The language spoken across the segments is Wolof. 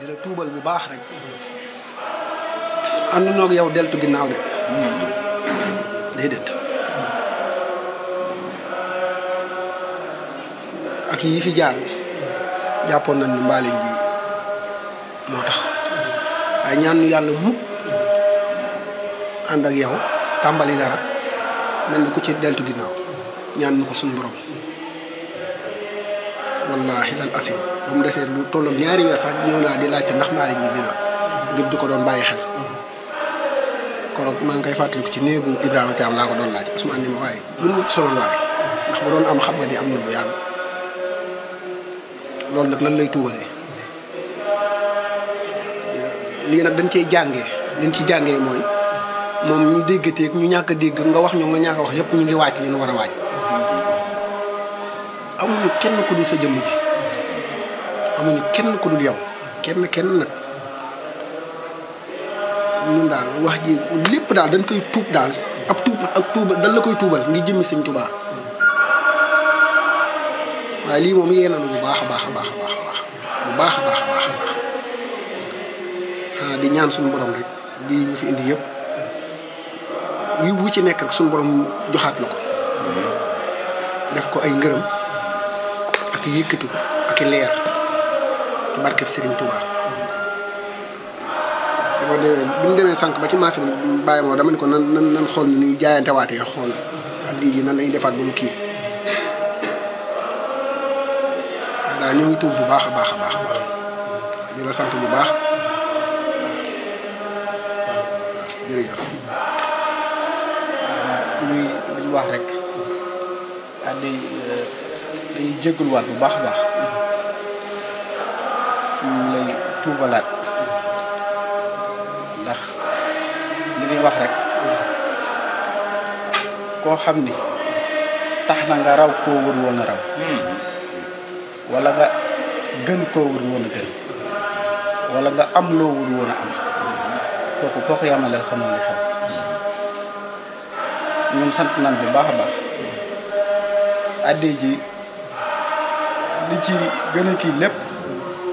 di la tuubal bu baax rek ànd noog yow deltu ginnaaw de déedéet ak yi fi jaar jàppoon nañ ni mbaaleen bi moo tax waaye ñaan ñu yàlla mukk ànd ak yow tàmbali dara mel ni ku ci deltu ginnaaw ñaan ñu ko suñu borom wallaahi lal asim ba mu desee lu tolloog ñaari weer sax ñëw naa di laajte ndax mbaaleen bi dina ngir di ko doon bàyyi xel koroog maa ngi koy fàttaliku ci néegu Ibrahima Thiam laa ko doon laaj Ousmane ni ma waaye lu mu soloon waaye ndax bu doon am xam nga ni am na bu yàgg loolu nag lan lay tuubalee lii nag dañ cey jàngee liñ ci jàngee mooy moom ñu déggateeg ñu ñàkk a dégg nga wax ñoom nga ñàkk a wax yëpp ñu ngi wàcc li ñu war a wàcc amuñu kenn ku dul sa jëmm ji amuñu kenn ku dul yow kenn nag ñun daal wax ji lépp daal dañ koy tuub daal ab tuub dañ la koy tuubal ngi jëmmi Sëñ Tuubaa waaye lii moom yee nañu bu baax a baax a baax a baax bu baax a baax a baax a baax xanaa di ñaan suñu borom rek di ñu fi indi yëpp yi wu ci nekk rek suñu borom joxaat la ko def ko ay ngërëm ak yëkkatu ak leer ci barkeb Serigne Touba. bi ñu demee sànq ba ci marché bi bàyyi moo dama ne ko nan xool ni ñuy jaayante waatee xool ak lii ji nan lañuy defaat ba mu kii. waaw ñoo ngi tuub bu baax a baax a baax a baax di la sant bu baax jërëjëf. muy li ñu wax rek dañuy jégaluwaat bu baax a baax ñu lay tuubalaat ndax li ñuy wax rek koo xam ni tax na nga raw koo wër woon a raw. wala nga gën koo wër woon a gën wala nga am loo wër woon a am kooku koo ko yamaleel xamoo li xew ñun sant nan bu baax a baax adde ji li ci gën a kii lépp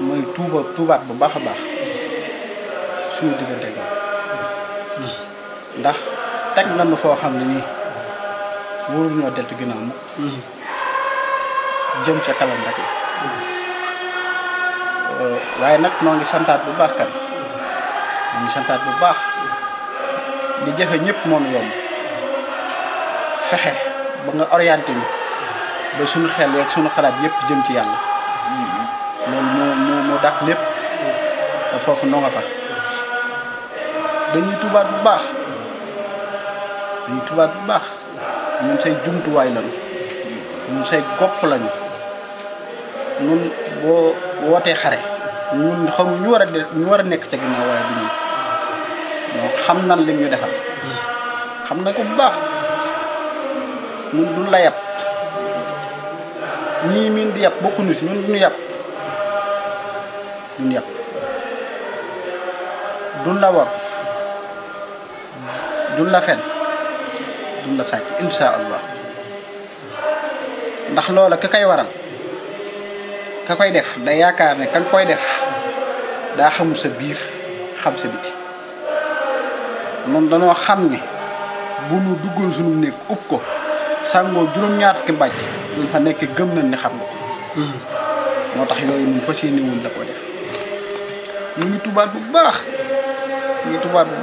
mooy tuubaat bu baax a baax suñu diggante ak ndax teg nañu foo xam ne nii wóorul ñoo deltu ginnaaw mu jëm ca kalam rek la waaye nag noo ngi santaat bu baax kan noo ngi santaat bu baax di jafe ñëpp moom yomb fexe ba nga orienté ñu ba suñu xel yeeg suñu xalaat yëpp jëm ci yàlla loolu moo dàq lépp te foofu noo nga fa dañuy tubaat bu baax ñun say jumtuwaay lañu ñun say gopp lañu ñun boo wootee xare ñun xam ñu war a nekk ca ginnaaw waaye du ñun xam nan lim ñu defal xam na ko bu baax ñun duñ la yàpp ñii miin di yàpp bokkuñu si ñun duñu yàpp duñ la war duñ la fen duñ la sàcc insha allah ndax loola ka koy waral ka koy def day yaakaar ne kan koy def daa xamul sa biir xam sa biti noonu dañoo xam ne bu nu duggoon suñu néeg ub ko sàngoo juróom-ñaar fukki mbàjj luñ fa nekk gëm nañ ni xam nga ko moo tax yooyu ñun fas yéene wuñ la ko def ñu ngi tubaat bu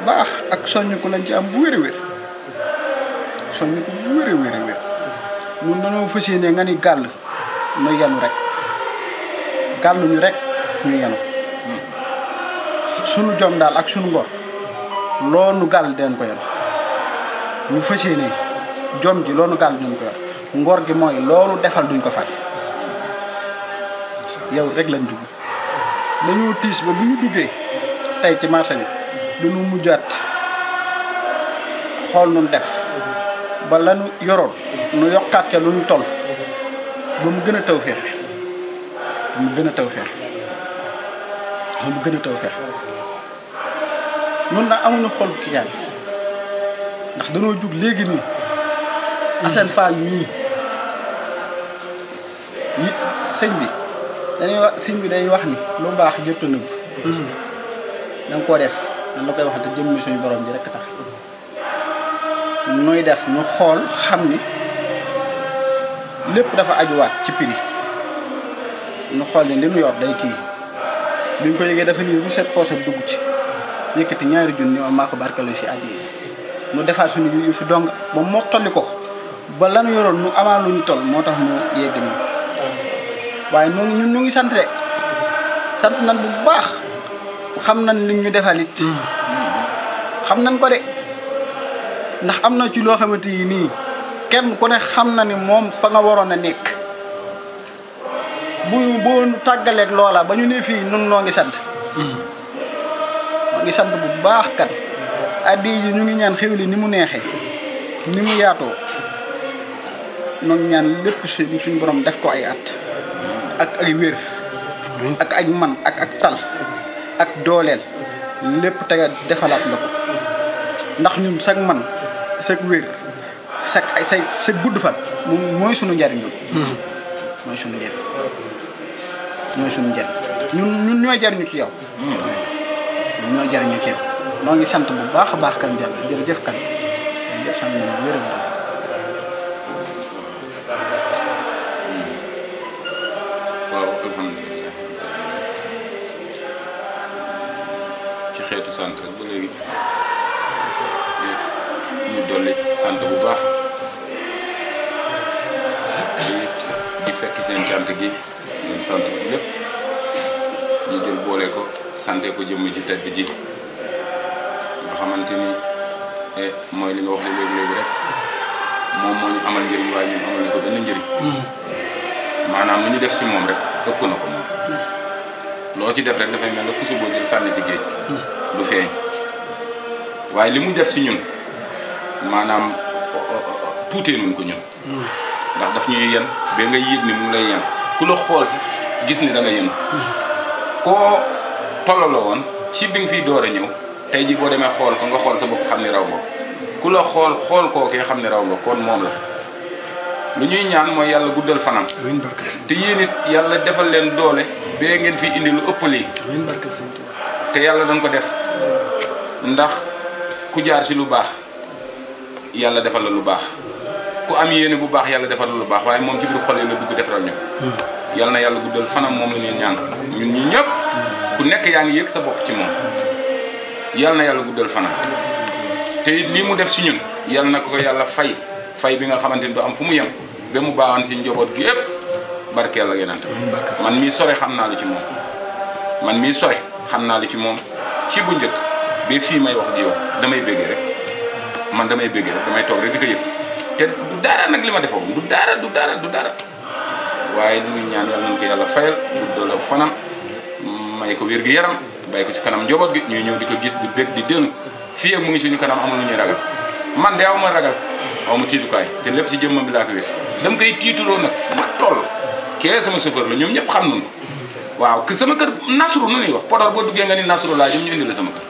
baax ak soññ ko lañ ci am bu wér-wér soññ ko bu wér-wér ñun dañoo fas yéene nga ni gàll no yanu rek gàlluñu rek ñu yanu sunu jom daal ak sunu ngor loonu gàll den ko yanu ñu fas yéene jom ji loonu gàll den ko yor ngor gi mooy loolu defal duñ ko fàtte yow rek lañ dugg dañoo tiis ba bu ñu duggee tey ci marché bi dañu mujjaat xool nun def ba lanu yoroon nu yokkaat ca lu ñu toll ba mu gën a taw feexe mu gën a taw feex ñun nag amuñu xol ki ñaan ndax dañoo jug léegi nii Assane Fall mii yi sëñ bi dañuy wax ni lu baax jëpp nëbb da nga koo def nan la koy waxante jëmmi suñu borom ji rek tax nooy def ñu xool xam ni lépp dafa ajuwaat ci prix ñu xool ni li mu yor day kii bi ñu ko yëgee dafa nii bu set poche dugg ci yëkkati ñaari junni ma maa ko barkelu si at yi mu defaat suñu yu fi dong ba mottali ko ba lanu yoroon nu amaa lu ñu toll moo tax mu yegg nii waaye ñun ñu ngi sant de sant nan bu baax xam nañ li ñu defal it xam nañ ko de ndax am na ci loo xamante yi nii kenn ku ne xam na ni moom fa nga waroon a nekk boo tàggaleeg loola ba ñu ne fii nun noo ngi sant noo ngi sant bu baax kat addi ji ñu ngi ñaan xéwli ni mu neexee ni mu yaatoo noo ngi ñaan lépp suñu borom def ko ay at ak ay wér ak ay man ak tal ak dooleel lépp tega defalaat la ko ndax ñun sag man sag wér sag gudd fan mooy suñu njariñ mooy suñu njariñ ñun ñooy jariñu ci yow ñun ñooy jariñu ci yow noo ngi sant bu baax a baax kan jërëjëf kan jërëjëf sant nañu wér xeetu sant rek ba léegi ñu dolli sant bu baax di fekk seen cant gi ñun sant bi lépp ñu jël boole ko sante ko jëmm ji tedd ji nga xamante ni mooy li nga wax léegi rek moom moo ñu amal njëriñ waaye ñun amal ñu ko benn njëriñ maanaam lu ñu def si moom rek ëpp na ko moom loo ci def rek dafay mel ne puso boo jël sànni si géej du feeñ waaye li mu def si ñun maanaam tuutee nuñ ko ñun ndax daf ñuy yen ba nga yëg ni mu ngi lay yen ku la xool sax gis ni da nga yenu koo tollaloo woon ci bi nga fiy door a ñëw tey ji boo demee xool ko nga xool sa bopp xam ni raw nga ko ku la xool kookee xam ni raw nga kon moom la lu ñuy ñaan mooy yàlla guddal fanam te yéen it yàlla defal leen doole bee ngeen fi indi lu ëpp lii te yàlla dañ ko def ndax ku jaar ci lu baax yàlla defal la lu baax ku am yéene bu baax yàlla defal la lu baax waaye moom ci biir xol yi la dugg defaral ñu yàlla na yàlla guddal fanam moom la ñuy ñaan ñun ñi ñëpp ku nekk yaa ngi yëg sa bopp ci moom yàlla na yàlla guddal fanam te it lii mu def ci ñun yàlla na ko yàlla fay bi nga xamante ni du am fu mu yem ba mu baawaan ci njaboot gi yëpp barkeel la yeneen man mii sore xam naa lu ci moom man mii sore xam naa lu ci moom ci bu njëkk ba fii may wax di yow damay béggee rek man damay béggee rek damay toog rek di ko yëg te du dara nag li ma defoo du dara waaye lu muy ñaan yàlla nañu ko yàlla fayal guddal fanam may ko wér gi yaram bàyyi ko ci kanam njaboot gi ñuy ñëw di ko gis di bég di dellu fii ak mu ngi suñu kanam amul lu ñuy ragal man de aw ma ragal aw ma tiitukaay te lépp ci jëmmam bi laa ko wér dama koy tiituloo nag fu ma toll kee sama chauffeur la ñoom ñëpp xam nañu ko waaw que sama kër nasru nu ñuy wax Podor boo duggee nga ni nasru laa jëm ñu indi la sama kër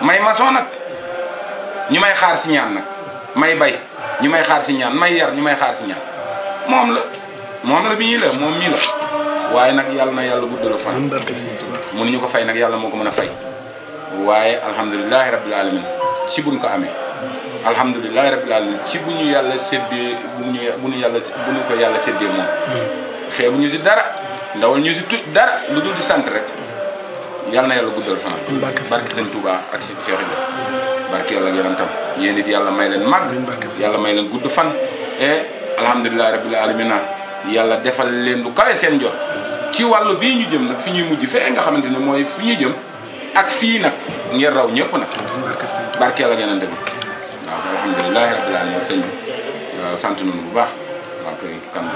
may maçon nag ñu may xaar si ñaan nag may bay ñu may xaar si ñaan may yar ñu may xaar si ñaan moom la mii la waaye nag yàlla na yàlla guddal fan mënuñu ko fay nag yàlla moo ko mën a fay waaye alhamdulilahi rabbil alamin si buñ ko amee alhamdulilahi rabbil alamin ci bu ñu yàlla séddee bu ñu ko yàlla séddee moom xeebu ñu si dara ndawal ñu si dara lu dul di sant rek yàlla na yàlla guddal fan barke sëñ Touba ak si Cheikh Ibrahima barke yàlla yonam tam yéen it yàlla may leen mag yàlla may leen gudd fan et alhamdulilahi rabbil alamin yàlla defal leen lu kawe seen jot ci wàllu bii ñu jëm nag fi ñuy mujj fee nga xamante ne mooy fi ñuy jëm ak fii nag ngeen raw ñëpp nag barke yàlla ngeen dem waaw alhamdulilahi rabbil alamin sëñ bi sant nañu bu baax waaw kay kan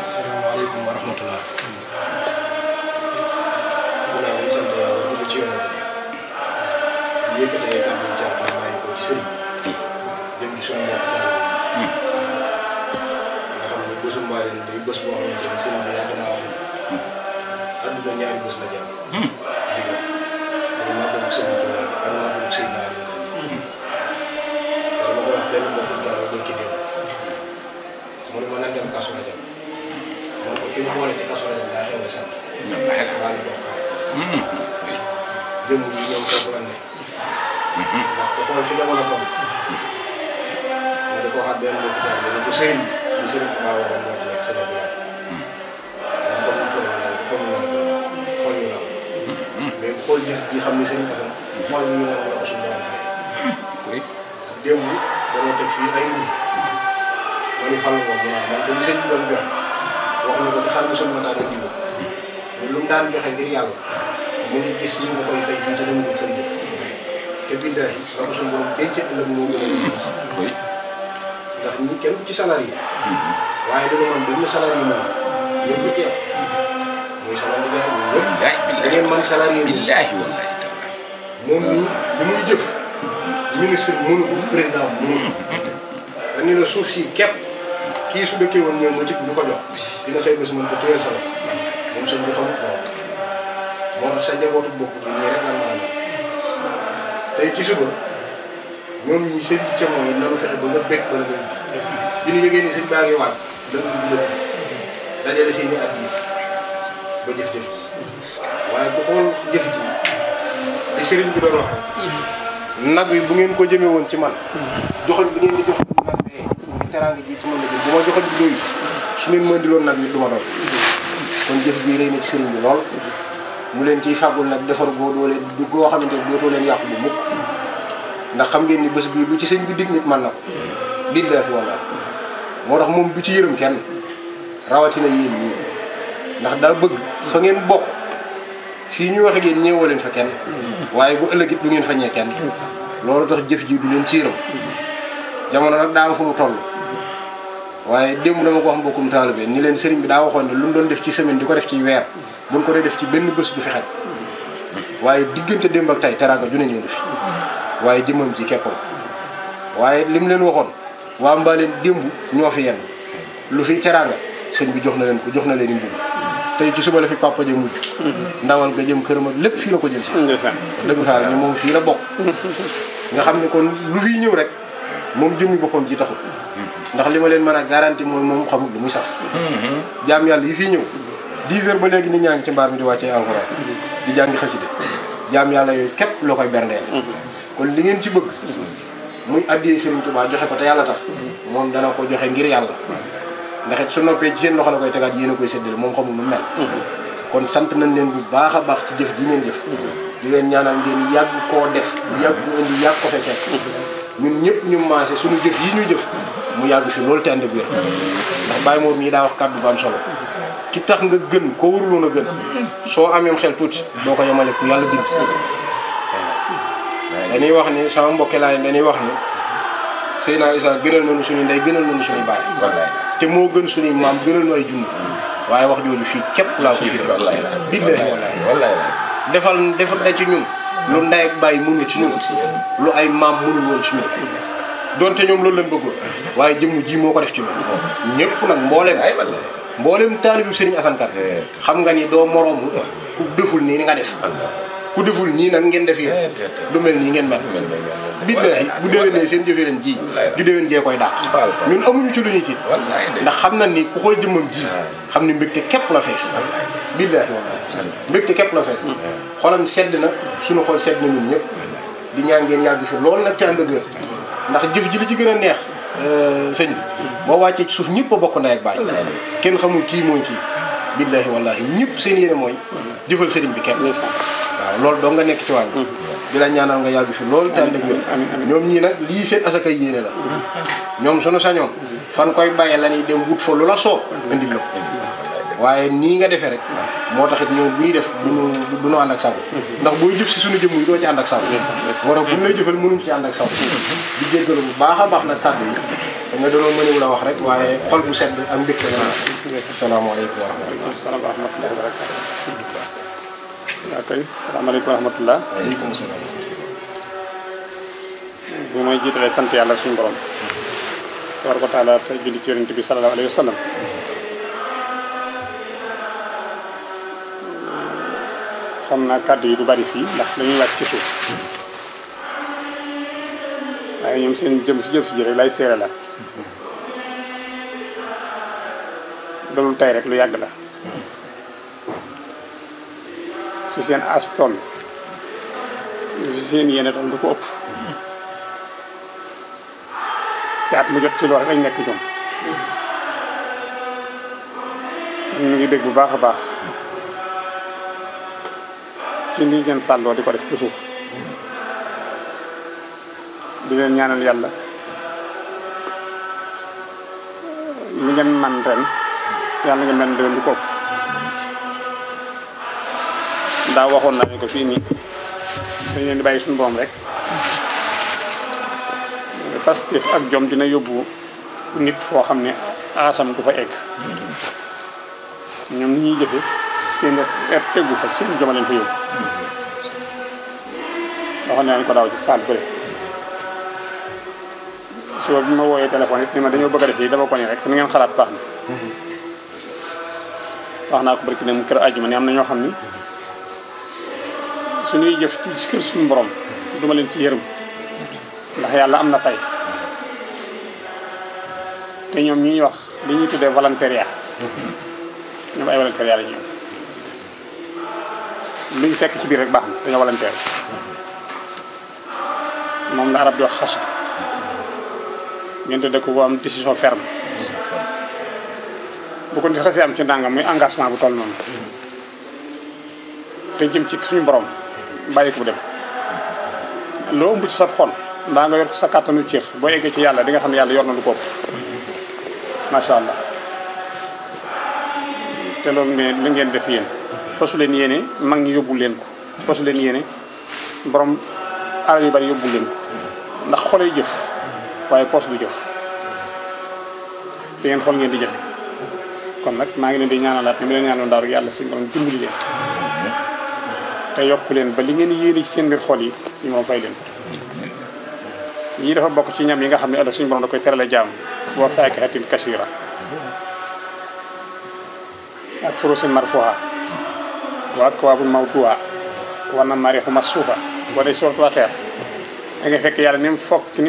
asalaamaaleykum wa rahmatulah. ginnaaw bi sant yàlla dugg ci yoon bi yëkkati ay kàddu yu jàpp bàyyi ko ci sëriñ bi jëm ci suñu mbokk taal bi nga xam ne bésu mbaaleen day bés boo xamante ni sëriñ bi yàgg naa wax àdduna ñaari bés la jàpp digal loolu maa ko sëriñ Tuubaa ak maa ko sëriñ naa leen dama ko wax benn mbokk taal ba ki dem mu ne ma nan dem Kazu Rajab man ko ki mu boole ci Kazu Rajab daa xew la sant xaale boo xaale jëmm yi ñoom foofu la nekk ndax ko xool fi jamono toll nga di ko waxaat benn mbokku taal bi ne ko sëriñ bi sëriñ bi maa waxoon moo ci nekk sëriñ bi laaj fa mu toll fa mu xool ñu naaw mais xool jëf ji xam ne sëriñ Assane xool ñu naaw la ko suñu borom fay démb dañoo teg fii ay mbir ma ni xalu moom man ko li sëñ bi doon jox wax na ko ci xar bu sëñ Matar ak jiw mais lu mu daan joxe ngir yàlla mu ngi gis ñu nga koy fay fii te dama ko fay jël te billaahi la ko suñu borom denc ëllëg moo gën a gis ndax ñi kenn ci salarié waaye dina man benn salarié moom ñëpp ci yem muy sama liggéey ñun ñëpp da ngeen man salarié billaahi wallaahi moom nii li muy jëf ministre mënu ko président mënu dañu la suuf si képp kii su dëkkee woon ñoom motif du ko jox dina xëy bés mën ko téyel sa moom sëñ bi xamut moo tax sa njabootu bopp gi ñii rek la mën a tey ci suba ñoom ñi seen ci mooy nanu fexe ba nga bég ba la nga bi ñu yëgee ni sëñ baa ngi waaj dana dugg dëkk dajale seen i at yi ba jëf-jëf waaye ku xool jëf ji li sëriñ bi doon wax nag wi bu ngeen ko jëmee woon ci man joxoñ bi ngeen di jox nag bi teraanga ji ci man la jëm bu ma joxoñ bi doy su ngeen mën di loon nag wi du ma doon kon jëf ji rëy na ci sëriñ bi lool mu leen ciy fàggul nag defar goo doole du goo xamante ne dootoo leen yàqu bu mukk ndax xam ngeen ni bés bii lu ci sëñ bi dig nit man na ko billaahi wallaahi moo tax moom du ci yërëm kenn rawatina yéen ñii ndax daa bëgg fa ngeen bokk fii ñu wax ak yéen ñeewoo leen fa kenn waaye bu ëllëgit du ngeen fa ñee kenn loolu tax jëf ji du leen ci yërëm jamono nag daa am fu mu toll waaye démb dama ko wax mbokkum taalibe ni leen sëriñ bi daa waxoon ne lu mu doon def ci semaine di ko def ci weer buñ ko dee def ci benn bés du fi xaj waaye diggante démb ak tey teraanga ju ne ñëw fi waaye jëmmam ji keppam waaye li mu leen waxoon waa mbaaleen démb ñoo fi yenn lu fi teraanga sëñ bi jox na leen ko jox na leen i mbubb tey ci suba la fi papa ja mujj ndawal ga jëm këram ak lépp fii la ko jël si dëgg fa ni moom fii la bokk nga xam ne kon lu fiy ñëw rek moom jëmmi boppam ji taxul ndax li ma leen mën a garanti mooy moom xamul lu muy saf jaam yàlla yi fiy ñëw 10 heures ba léegi nit ñaa ngi ci mbaar mi di wàccee alxuraan di jàngi xaside jaam yàlla yooyu képp loo koy berndeel kon li ngeen ci bëgg muy addiyee Serigne Touba joxe ko te yàlla tax moom dana ko joxe ngir yàlla ndax it su noppee ci seen loxo la koy tegaat yéen a koy séddale moom xamul nu mel kon sant nañ leen bu baax a baax ci jëf ji ngeen jëf di leen ñaanal ngeen yàgg koo def yàgg indi yàgg ko fe fekk ñun ñëpp ñu maase suñu jëf yi ñu jëf mu yàgg fi loolu te ànd ak wér ndax Baye Mor mii daa wax kàddu bu am solo ki tax nga gën ko waruloon a gën soo amee xel tuuti doo ko yemale ku yàlla bind waaw dañuy wax ni sama mbokki laay dañuy wax ni Seydina Issa gënal nañu suñu ndey gënal nañu suñu baay te moo gën suñuy maam gënal nu ay junni waaye wax jooju fii képp laa ko fi billaahi wallaahi defal da ci ñun lu ndey ak baay mënul ci ñun lu ay maam mënul woon ci ñun donte ñoom loolu lañ bëggoon waaye jëmm ji moo ko def ci ñun ñëpp nag mboolem taalibu Serigne Assane Kane xam nga ni doo moroomu ku deful nii ni nga def ku deful nii nag ngeen def yéen du mel nii ngeen mel billaahi bu déwénee seen jëfee leen ji ju déwén jee koy dàq ñun amuñu ci lu ñuy tiit ndax xam na ni ku koy jëmmam ji xam ni mbégte képp la fees billaahi wallaahi mbégte képp la fees xolam sedd na suñu xol sedd na ñun ñëpp di ñaan ngeen yàgg fi loolu nag ci ànd ak ndax jëf ji li ci gën a neex sëñ bi boo wàccee ci suuf ñëpp a bokk ndey ak baay kenn xamul kii mooy kii billaahi wallaahi ñëpp seen yéene mooy jëfal sëriñ bi kenn waaw loolu doo nga nekk ci wàññi di la ñaanal nga yàgg fi loolu te ànd ak wér ñoom ñii nag lii seen asaka yéene la ñoom suñu sañoon fan koy bàyyee la ñuy dem wut fa lu la soob indil la ko waaye nii nga defee rek moo taxit ñoom bu ñuy def duñu ànd ak sago ndax booy jëf si suñu jëmm yi doo ci ànd ak sago moo tax bu ñu lay jëfal mënuñ ci ànd ak sago di jéggalu bu baax a baax nag kàddu yi da nga doon mënewu la wax rek waaye xol bu sedd ak mbégte la asalaamaaleykum wa rahmatulah salaam wa rahmatulah wa barakatuh waaw kay salaamaaleykum wa rahmatulah waaleykum salaam bu may jiitalee sant yàlla suñu borom tabaaraka wa taala te julli ci yonent bi sallallahu alayhi wa sallam xam naa kàddu yi du bari fii ndax dañuy wàcc ci suuf waaye ñoom seen jëm ci rek lay seere la loolu tey rek lu yàgg la fi seen as toll fi seen yéene toll du ko ëpp te at mu jot ci loolu rek lañ nekk ñoom kon ñu ngi dégg bu baax a baax ci ni ngeen sàlloo di ko def ci suuf di leen ñaanal yàlla li ngeen man ren yàlla ngeen mel déwén du ko ëpp daa waxoon naa ne ko fii nii dañ leen di bàyyi suñu borom rek Pastef ak jom dina yóbbu nit foo xam ne aasam du fa egg ñoom ni ñuy jëfe seen eggu fa seen joma leen fa yóbbu waxoon naa ko daaw ci saal bële suba bi ma wooyee téléphone it ni ma dañoo bëgg a def yi dama ko ni rek ni ngeen xalaat baax na wax naa ko barki ne mu kër àjjuma ne am na ñoo xam ni suñuy jëf ci kër suñu borom duma leen ci yërëm ndax yàlla am na pay te ñoom ñi ñuy wax li ñuy tuddee volontariat ñoom ay volontariat la ñu luñ fekk ci biir rek baax na dañoo volontaire moom la arab di wax xasu ngeen tuddee ko am décision ferme bu ko nit xasee am ci ndàngam muy engagement bu toll noonu te jëm ci suñu borom bàyyi ko bu dem loo ëmb ci sa xol mbaa nga yor sa kàttanu cër boo eggee ci yàlla di nga xam ne yàlla yor na lu ko ëpp macha allah te loolu ne li ngeen def yéen posu leen yéene mag ñi yóbbu leen ko posu leen yéene borom alal yu bari yóbbu leen ko ndax xolay jëf waaye poos du jëf te ngeen xool ngeen di jëfe kon nag maa ngi leen di ñaanalaat ni mu leen ñaanaloon daaw rek yàlla suñu borom dimbali leen te yokku leen ba li ngeen yéene ci seen mbir xol yi suñu borom fay leen yii dafa bokk ci ñam yi nga xam ne ëllëg suñu borom da koy terale jaam wa faakihatin kasiira ak furusin marfuuha wa akwaabun mawduuha wa namaariqu masfuufa boo dee suuratu Waaqi'a da ngay fekk yàlla ni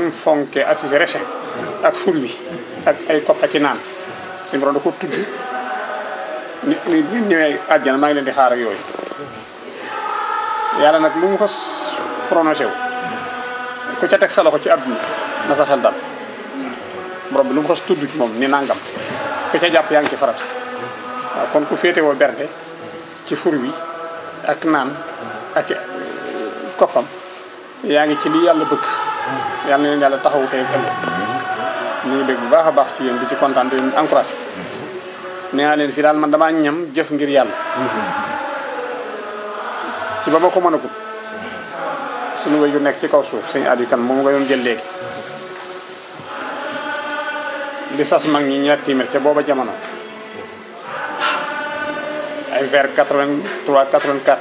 mu fonkee assise resin ak fur wi ak ay kopp ak i naan suñu borom da ko tudd nit ñi bu ñëwee àjjana maa ngi leen di xaar ak yooyu yàlla nag lu mu xas prononcé wu ku ca teg sa loxo ci àdduna na sa xel dal borom bi lu mu xas tudd ci moom ni nangam ku ca jàpp yaa ngi ci farata waaw kon ku féetewoo berde ci fur wi ak naan ak koppam yaa ngi ci li yàlla bëgg yàlla na leen yàlla taxawu tey ëllëg ñu ngi dégg bu baax a baax ci yéen di ci kontaan di leen encouragé nee naa leen fii daal man damaa ñam jëf ngir yàlla ci ba ma ko mën a gudd suñu wéy yu nekk ci kaw suuf sëñ Aliou Kane moom nga doon jël léegi di sas mag ñi ñaar téeméer ca booba jamono ay vers 83 84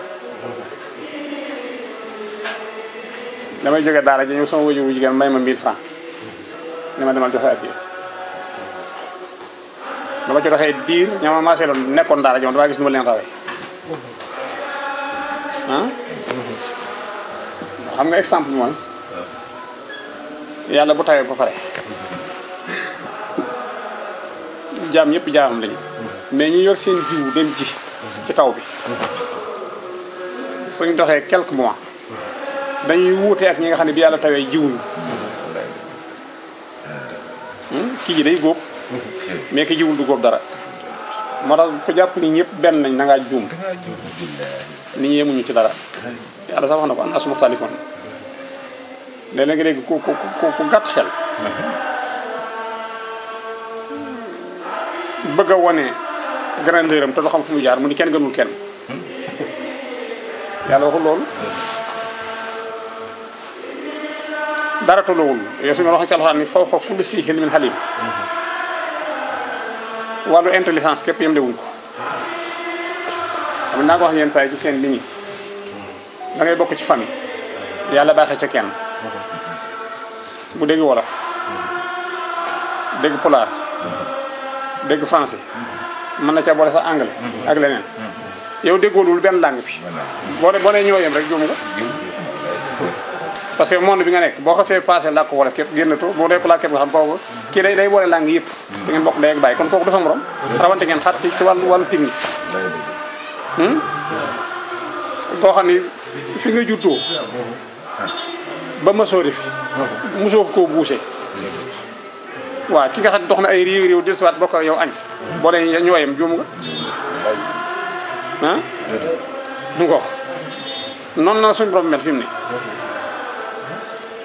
damay jóge daara ji ñëw sama wéju wu jigéen may ma 1000 francs ne ma demal joxe addiya dama ci doxee diir ñama maasee loon nekkoon daara ji moom damaa gis nu ma leen rawee ah xam nga exemple mooy yàlla bu tawee ba pare jaam ñëpp jaamam lañu mais ñi yor seen jiwu dem ji ci taw bi fu ñu doxee quelques mois dañuy wuute ak ñi nga xam ne bi yàlla tawee jiwuñu kii ji day góob mais ki jiwul du góob dara moo tax ku jàpp ni ñëpp benn nañ na ngaa juum nit ñi yemuñu ci dara yàlla sax wax na ko an as muxtalifoon léeg-léeg léegi ku gàtt xel bëgg a wone grandeur am te du xam fu mu jaar mu ni kenn gënul kenn yàlla waxul loolu dara tolluwul yow su ma waxee ci alxuraan ni fawqa kulli zi ilmin alim wàllu intelligence képp yem lewuñ ko xam naa ko wax yenn saa yi ci seen ligne da ngay bokk ci famille yàlla baaxee ca kenn bu dégg wolof dégg pulaar dégg français mën na ca boole sax anglais ak leneen yow déggoolul benn langue bi boo nee ñoo yem rek juum nga parce que monde bi nga nekk boo xasee passé làkk wolof képp génnatoo boo dee pulaar képp nga xam kooku kii day boole langue yëpp da ngeen bokk day ak bàyyi kon kooku du sa morom rawante ngeen xat ci wàllu technique koo xam ni fi nga juddoo ba mësoo def mosoo koo buuse waaw ki nga xam ne dox na ay réew del siwaat bokk ak yow añ boo leen ñooyam juum nga ah mu ngox noonu na suñu borom mel fi mu ne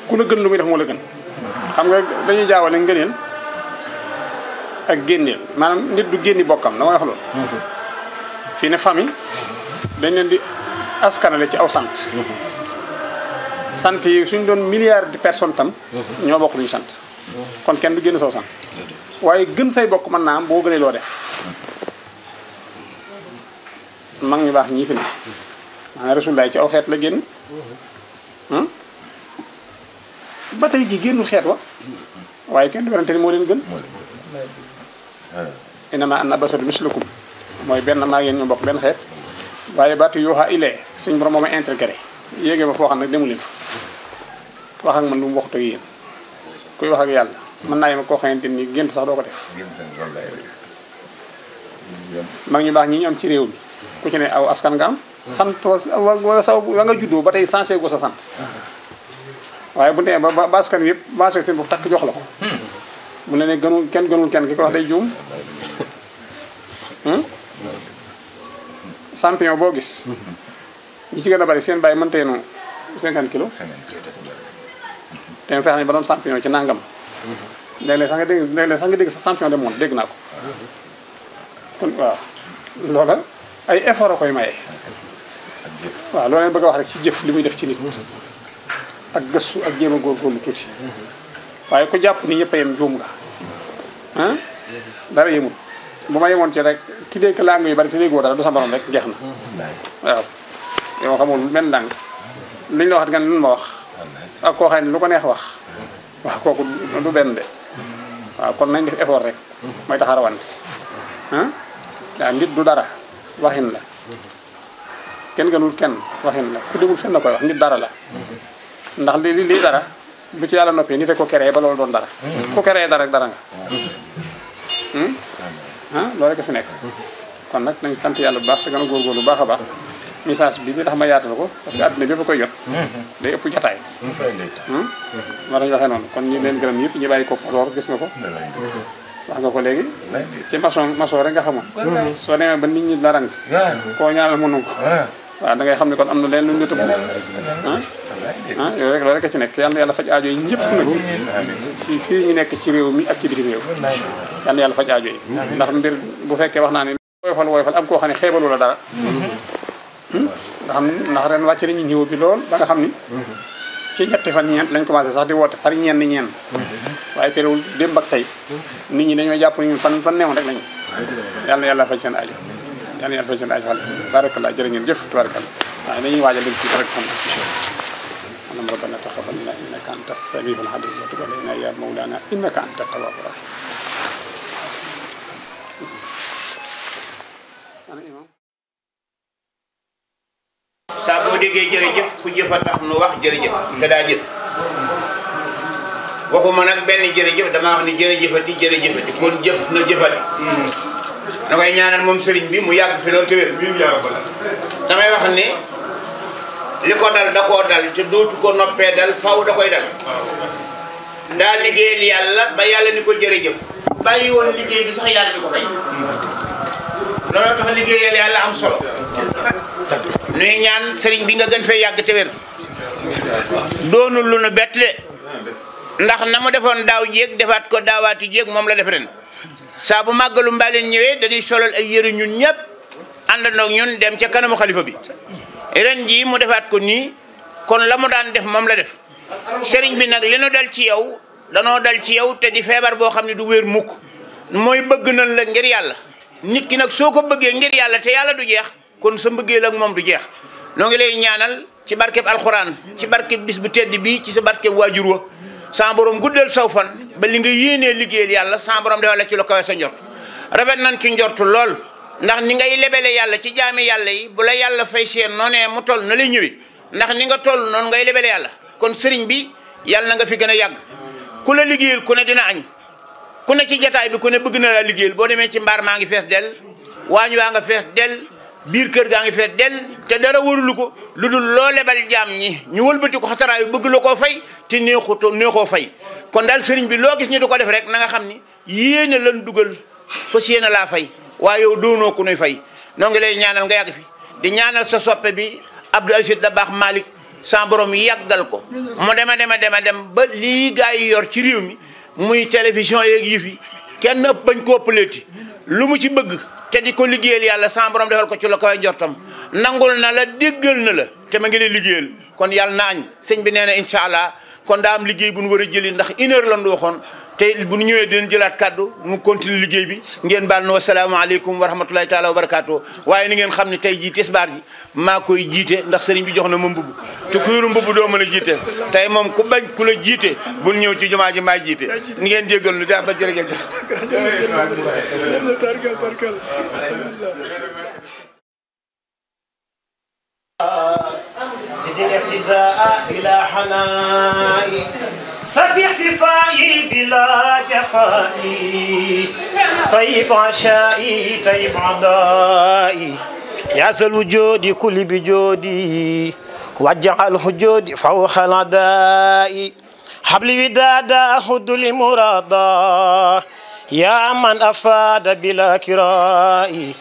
ku la gën lu muy def moo la gën xam nga dañuy jaawale ngëneel ak génneel maanaam nit du génni bokkam dama wax loolu fii ne famille dañ leen di askanale ci aw sant sant yi suñ doon milliards de personnes tam ñoo bokk luñu sant kon kenn du génn saw sant waaye gën say bokk mën naa am boo gënee loo def mag ñu baax ñii fi ne maanaam Rasulullah ci aw xeet la génn ba tey ji génnul xeet wa waaye kenn du werante ni moo leen gën inama ana basarun mislukum mooy benn maa ngeen ñu bokk benn xeet waaye baatu yooxa ilee suñ borom moo ma intégré yéegee ma foo xam ne demu leen fa wax ak man lu mu waxtu ak yéen kuy wax ak yàlla mën naa yema koo xamante ni gént sax doo ko def mag ñu baax ñi ñu am ci réew mi ku ci ne aw askan nga am sant wala saw wa nga juddoo ba tey sensé go sa sant waaye bu nee ba askan yëpp basé seen bopp takk jox la ko bu ne ne gënul kenn ki ko wax day juum champion boo gis ñi ci gën a bari seen bàyyi mën teenu 50 kilos te feex nañ ba doon champion ci nangam léeg-léeg sax nga dégg sax champion de monde dégg naa ko kon waaw loola ay effort a koy maye waaw loolu leen bëgg a wax rek ci jëf li muy def ci nit ak gëstu ak jéem a góorgóorlu tuuti waaye ku jàpp ni ñëpp a yem juum nga ah dara yemul bu ma yemoon ci rek ki dégg langue yu bari te déggoo dara du sa borom rek jeex na waaw yow xamul benn langue luñ la wax nga ne lu ma wax ak koo xam ne lu ko neex wax waaw kooku du benn de waaw kon nañ def effort rek mooy tax a rawante ah waaw nit du dara waxin la kenn gënul kenn waxin la ku demul fenn na koy wax nit dara la ndax lii dara bu ci yàlla noppee nit a ko créé ba loolu doon dara ku créé dara rek dara nga loolu rek a fi nekk kon nag nañ sant yàlla bu baax te gën a góorgóorlu bu baax a baax message bi li tax ma yaatal ko parce que àdduna bépp a koy jot day ëpp jotaay moo tax ñu waxee noonu kon ñu leen gërëm yëpp ñu bàyyi ko loor gis nga ko wax nga ko léegi ci maçon rek nga xamoon soo demee ba nit ñi larang koo ñaanal mënu ko waaw da ngay xam ne kon am na leen lu ñu tëb yooyu rek loolu rek a ci nekk yal na yàlla faj aajo yi ñëpp nag si fii ñu nekk ci réew mi ak ci bitim réew yal na yàlla faj aajo yi ndax mbir bu fekkee wax naa ne woyofal am koo xam ne xeebalu la dara nga xam ndax ren wàcc nañu niveau bi lool ba nga xam ni ci ñetti fan ñeent lañ commencé sax di woote par ñenn waaye terewul démb ak tey nit ñi dañoo jàpp ñu fan neewoon rek lañu yal na yàlla faj seen aajo yal na yàlla faj seen aajo xale barakallah jërë ngeen jëf tabarakallah waaye dañuy waajal dem ci rek xam اللهم ربنا تقبل منا انك انت السميع العليم وتب علينا يا مولانا انك انت التواب الرحيم. saa boo déggee jërëjëf ku jëf a tax nu wax jërëjëf te daa jëf waxuma nag benn jërëjëf damaa wax ni jërëjëfati kon jëf na jëfati da koy ñaanal moom sëriñ bi mu yàgg fi loolu te wér damay wax ni li ko dal da koo dal te dootu ko noppee dal faw da koy dal daa liggéeyal yàlla ba yàlla ni ko jërëjëf bàyyi woon liggéey bi sax yàlla di ko fay looloo tax liggéeyal yàlla am solo nuy ñaan sëriñ bi nga gën fee yàgg te wér doonul lu nu bett de ndax na mu defoon daaw jéeg defaat ko daawaati jéeg moom la def ren saa bu màggalu mbaaleen ñëwee dañuy solal ay yëre ñun ñëpp àndandoo ñun dem ca kanamu xalifa bi ren jii mu defaat ko nii kon la mu daan def moom la def sëriñ bi nag li nu dal ci yow danoo dal ci yow te di feebar boo xam ne du wér mukk mooy bëgg nañ la ngir yàlla nit ki nag soo ko bëggee ngir yàlla te yàlla du jeex kon sa mbëggeel ak moom du jeex noo ngi lay ñaanal ci barkeb alxuraan ci barkeb bis bu tedd bii ci sa barkeb waajur wa sa borom guddal saw fan ba li nga yéenee liggéeyal yàlla sa borom defal la ci lu kawe sa njort rafet nañ ci njortu lool ndax ni ngay lebele yàlla ci jaami yàlla yi bu la yàlla fay seen noonee mu toll na lay ñëwee ndax ni nga toll noonu ngay lebele yàlla kon sëriñ bi yàlla na nga fi gën a yàgg ku la liggéeyal ku ne dina añ ku ne ci jataay bi ku ne bëgg na laa liggéeyal boo demee ci mbaar maa ngi fees del waañ waa nga fees del biir kër gaa ngi fee del te dara warulu ko lu dul loo lebal jaam ñi ñu wëlbati ko xataraayu bëgg la koo fay te neexoo fay kon daal sëriñ bi loo gis ñu di ko def rek na nga xam ni yéene lan dugal fas yéene laa fay waaye yow doonoo ku nuy fay noo ngi lay ñaanal nga yàgg fi di ñaanal sa soppe bi Abdou Aziz Dabakh Malick sa borom yàggal ko mu dem ba lii gaa yi yor ci réew mi muy télévision yeeg yi fi kenn ëpp bañ koo ëppaleeti lu mu ci bëgg te di ko liggéeyal yàlla sa borom defal ko ci la koy njortam nangul na la déggal na la te ma ngi lay liggéeyal kon yàlla naañ sëñ bi nee na incha allah kon daa am liggéey bu nu war a jëli ndax 1 heure lan du waxoon te bu ñu ñëwee dinañ jëlaat kaddu mu continue liggéey bi ngeen baal na wasalaamaaleykum wa rahmatulahi taala wa barakaatu waaye ni ngeen xam ne tey jii tisbaar ji maa koy jiite ndax sëriñ bi jox na ma mbubb te ku yoru mbubb doo mën a jiite tey moom ku bañ ku la jiite bul ñëw ci jumaa ji maay jiite ni ngeen jéggal lu ba jërëjëf الاقتداء بلا حناء سفي اختفائي بلا جفائي طيب عشائي طيب عدائي يا ذا الوجود كل بجودي واجعل الحجود فوق العداء حبل ودادا حد لمرادا يا من افاد بلا كراء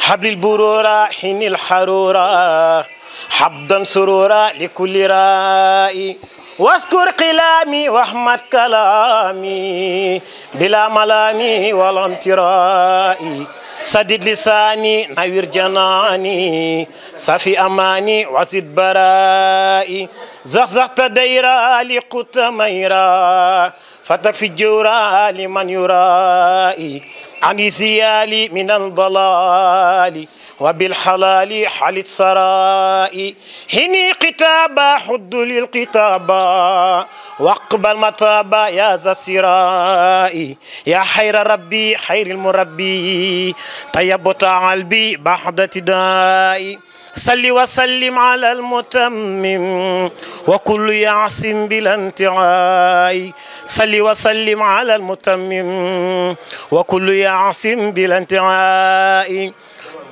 حبل البرورا حين الحرورا حبدا سرورا لكل رائي واذكر قلامي واحمد كلامي بلا ملامي ولا امترائي سدد لساني نوير جناني صفي اماني وزد برائي زغزغت ديرا لقط ميرا فتكفي الجورا لمن يرائي عن سيالي من الضلال وبالحلال حل السرائي هني قتابا حد للقتابا واقبل متابا يا ذا السراء يا خير ربي خير المربي طيب تعالبي بعد تدائي صل وسلم على المتمم وكل يعصم بلا انتهاء صل وسلم على المتمم وكل يعصم بلا انتهاء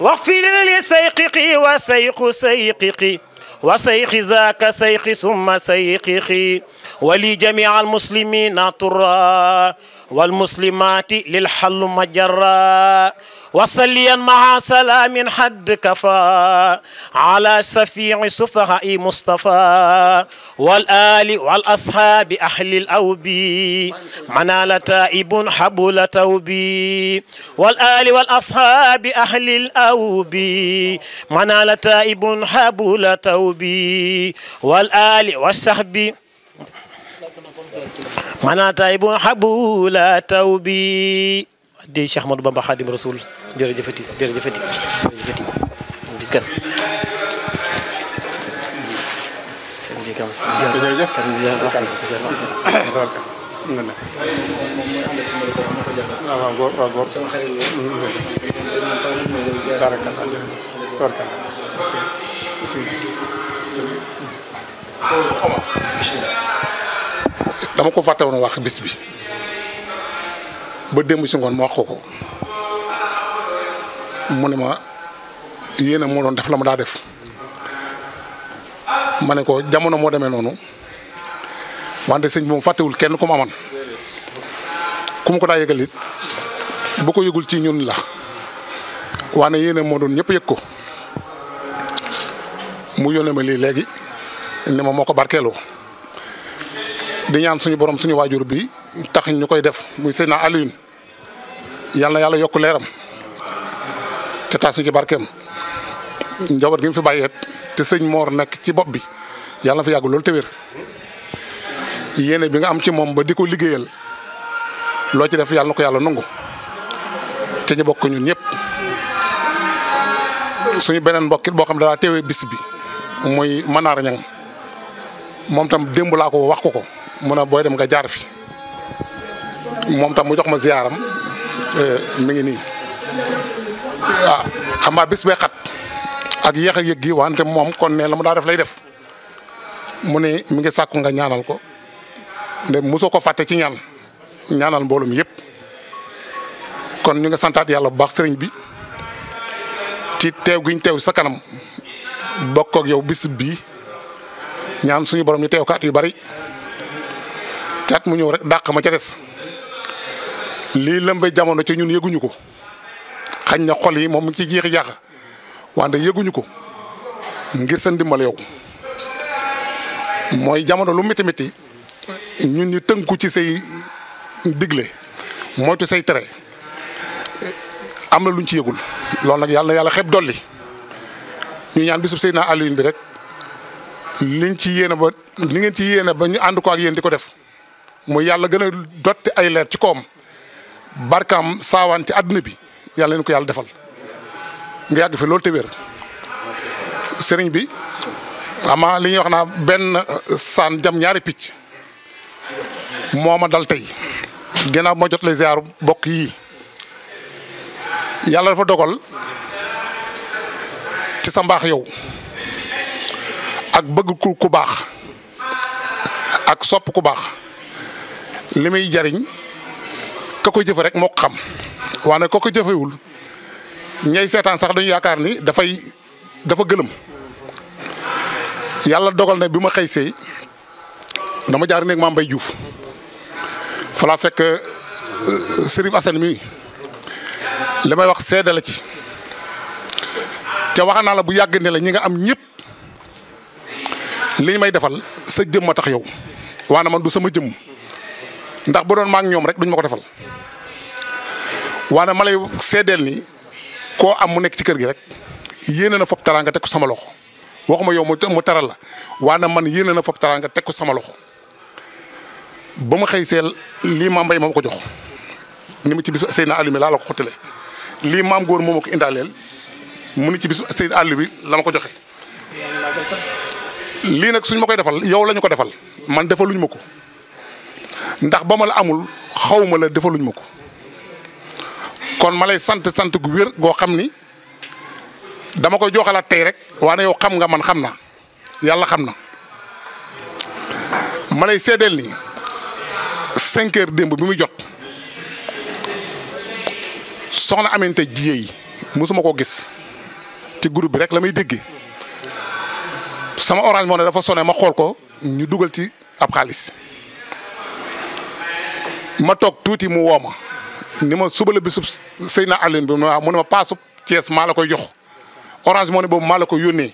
واغفر لسيققي وسيق سيققي وسيق ذاك سيق ثم سيققي ولجميع المسلمين طرا والمسلمات للحل مجرا وصليا مع سلام حد كفى على سفيع سفهاء مصطفى والآل والأصحاب أهل الأوبي منال تائب حبل توبي والآل والأصحاب أهل الأوبي منال تائب حبل توبي والآل والصحب منال تائب حبل توبي di Cheikh Ahmadou Bamba Khadim Rasoul jërëjëfati jërëjëfati jërëjëfati dikkat seen dikam jërëjëf waaw góor waaw góor sama xarit dama ko fàtte woon wax bis bi ba démb si ngoon ma wax ko mu ne ma yéen a moo doon def la ma daa def ma ne ko jamono moo demee noonu wante sëñ bi moom fàttewul kenn ku mu aman ku mu ko daa yëgal it bu ko yëgul ci ñun la waane yéen a moo doon ñëpp yëg ko mu yónnee ma lii léegi ne ma moo ko barkeeloo di ñaan suñu borom suñu waajur bi tax ñu koy def muy Seydina Alioune yal na yàlla yokk leeram te taas ñu ci barkeem njaboot gi mu fi bàyyeet te sëñ Mor nekk ci bopp bi yàlla na fa yàgg loolu te wér yéene bi nga am ci moom ba di ko liggéeyal loo ci def yàlla na ko yàlla nangu te ñu bokk ñun ñëpp suñu beneen mbokkit boo xam ne daa teewee bis bi muy Manaar Ñang moom tam démb laa ko wax ko mu ne booy dem nga jaar fi moom tam mu jox ma ziyaaram mi ngi nii waaw xam nga bis bee xat ak yéex a yëg gi wante moom kon ne la mu daa def lay def mu ne mi ngi sàkku nga ñaanal ko nde mosoo ko fàtte ci ñaanal mbooloo mi yëpp kon ñu ngi santaat yàlla bu baax sëriñ bi ci teew gi ñu teew sa kanam bokk ak yow bis bii ñaan suñu borom ñu teew kaat yu bari cat mu ñëw rek dàq ma ca des lii lëmbe jamono ci ñun yëguñu ko xañ na xol yi moom mu ngi ci jeexi jaaxa wante yëguñu ko ngir sa ndimbal yow mooy jamono lu métti métti ñun ñu tënku ci say digle moytu say tere am na luñ ci yëgul loolu nag yàlla na yàlla xeb dolli ñu ñaan bisub Seydina Alioune bi rek liñ ci yéene ba li ngeen ci yéene ba ñu ànd ko ak yéen di ko def muy yàlla gën a dotti ay leer ci koom barkaam saawaan ci àdduna bi yàlla leen ko yàlla defal nga yàgg fi loolu te wér sëriñ bi ama li ñuy wax naa benn saan jam ñaari picc moo ma dal tey ginnaaw ma jot les ziar bokk yii yàlla dafa dogal ci sa mbaax yow ak bëgg ku baax ak sopp ku baax li muy jariñ ka ko jëfe rek moo ko xam waane ko ko jëfewul ñay seetaan sax dañu yaakaar ni dafa gëlëm yàlla dogal na bi ma xëy see dama jaar néeg Mame Mbaye Diouf fa laa fekk Serigne Assane mi li may wax seede la ci te wax naa la bu yàgg ne la ñi nga am ñëpp li may defal sa jëmm a tax yow waana man du sama jëmm ndax bu doon maa ngi ñoom rek duñ ma ko defal waana ma lay seedeel ni koo am mu nekk ci kër gi rek yéene na fopp teraanga teg ko sama loxo waxuma yow mu teral la waana man yéene na fopp teraanga teg ko sama loxo ba ma xëy seel lii Mame Mbaye moo ma ko jox ni mu ci bisu Seydina Alioune laa la ko xottale lii maam góor moo ma ko indaaleel mu ni ci bisu Seydina Alioune bi la ma ko joxe lii nag suñ ma koy defal yow la ñu ko defal man defaluñ ma ko ndax ba ma la amul xaw ma la defaluñ ma ko kon ma lay sant gu wér goo xam ni dama koy joxalaat tey rek waane yow xam nga man xam naa yàlla xam na ma lay seedeel ni 5 heures démb bi muy jot soxna Aminata Dieye yi mosuma ko gis ci groupe bi rek la may déggee sama orange moo ne dafa sonné ma xool ko ñu dugal ci ab xaalis ma toog tuuti mu woo ma ni ma suba la bisub Seydina Alioune bi mu ne ma paasub Thiès maa la koy jox orange moo ne boobu maa la ko yónnee